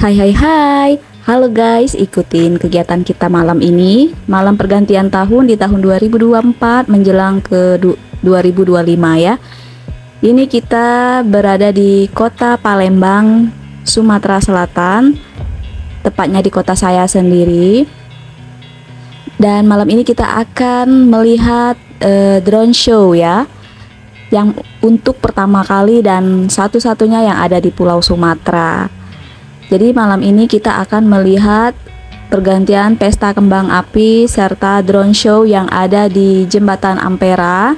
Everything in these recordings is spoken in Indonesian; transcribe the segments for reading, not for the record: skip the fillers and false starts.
Hai hai hai. Halo guys, ikutin kegiatan kita malam ini, malam pergantian tahun di tahun 2024 menjelang ke 2025 ya. Ini kita berada di kota Palembang, Sumatera Selatan, tepatnya di kota saya sendiri. Dan malam ini kita akan melihat drone show ya, yang untuk pertama kali dan satu-satunya yang ada di Pulau Sumatera. Jadi malam ini kita akan melihat pergantian pesta kembang api serta drone show yang ada di Jembatan Ampera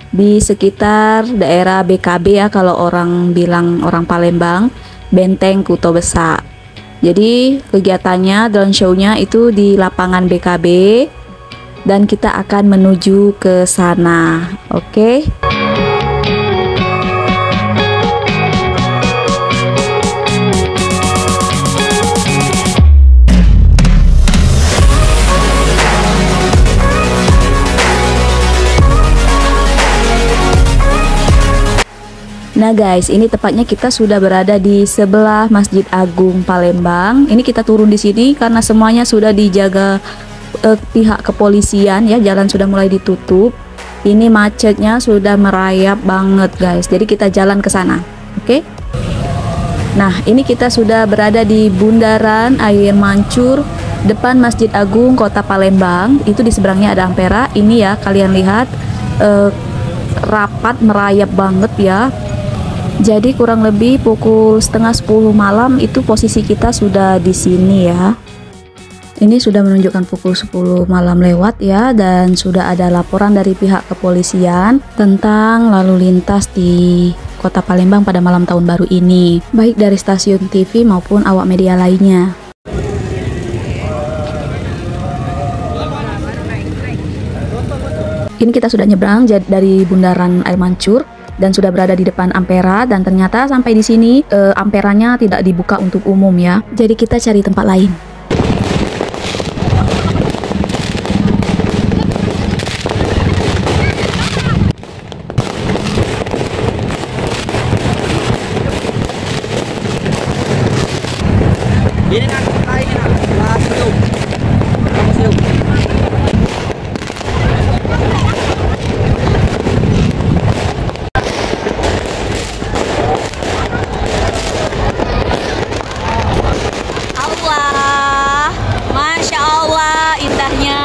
di sekitar daerah BKB ya, kalau orang bilang orang Palembang, Benteng Kuto Besa. Jadi kegiatannya, drone show-nya itu di lapangan BKB dan kita akan menuju ke sana. Oke. Nah guys, ini tepatnya kita sudah berada di sebelah Masjid Agung Palembang. Ini kita turun di sini karena semuanya sudah dijaga pihak kepolisian ya. Jalan sudah mulai ditutup. Ini macetnya sudah merayap banget guys. Jadi kita jalan ke sana. Oke? Nah, ini kita sudah berada di Bundaran Air Mancur depan Masjid Agung Kota Palembang. Itu di seberangnya ada Ampera. Ini ya, kalian lihat rapat merayap banget ya. Jadi kurang lebih pukul setengah 10 malam itu posisi kita sudah di sini ya. Ini sudah menunjukkan pukul 10 malam lewat ya, dan sudah ada laporan dari pihak kepolisian tentang lalu lintas di Kota Palembang pada malam tahun baru ini, baik dari stasiun TV maupun awak media lainnya. Ini kita sudah nyebrang dari Bundaran Air Mancur dan sudah berada di depan Ampera, dan ternyata sampai di sini Amperanya tidak dibuka untuk umum ya. Jadi kita cari tempat lain. Ini kan kita ini museum. Masya Allah, indahnya.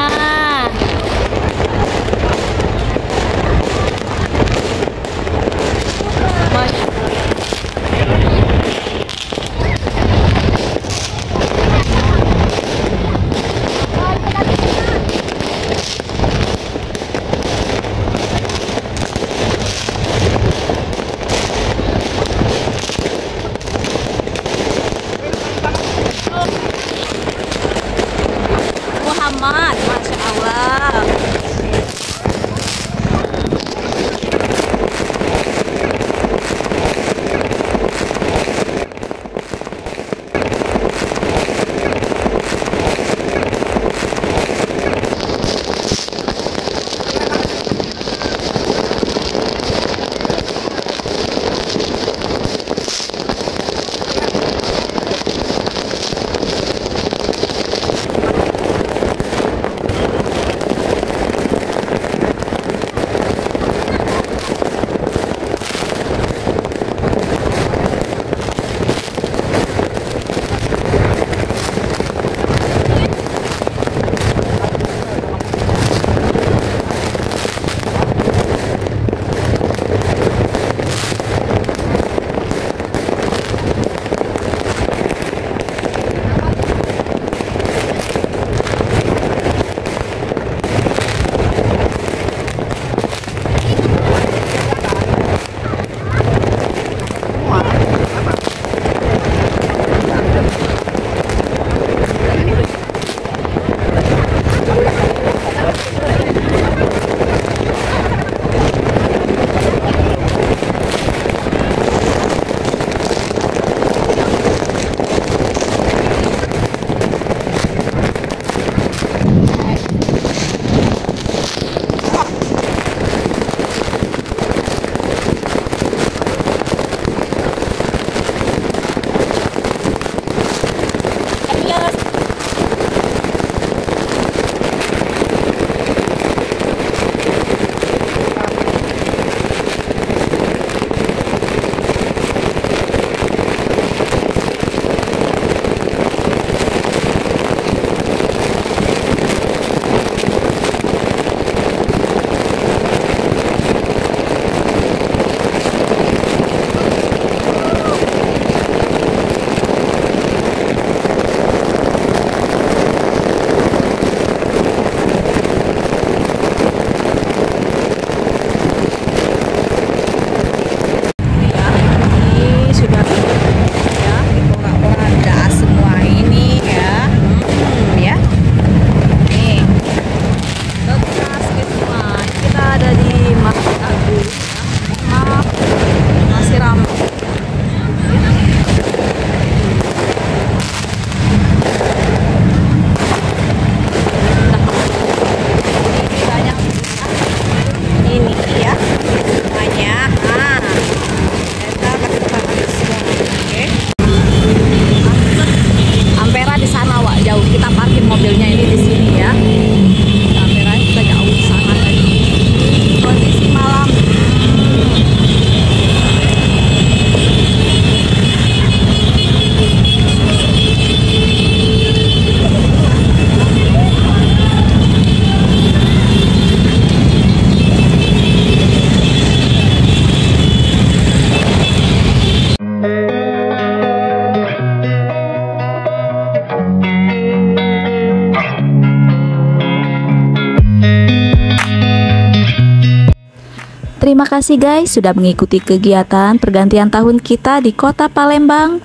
Terima kasih guys sudah mengikuti kegiatan pergantian tahun kita di Kota Palembang,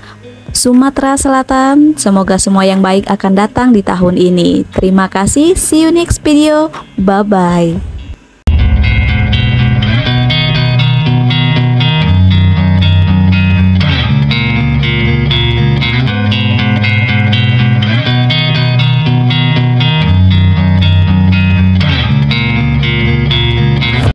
Sumatera Selatan. Semoga semua yang baik akan datang di tahun ini. Terima kasih, see you next video. Bye bye.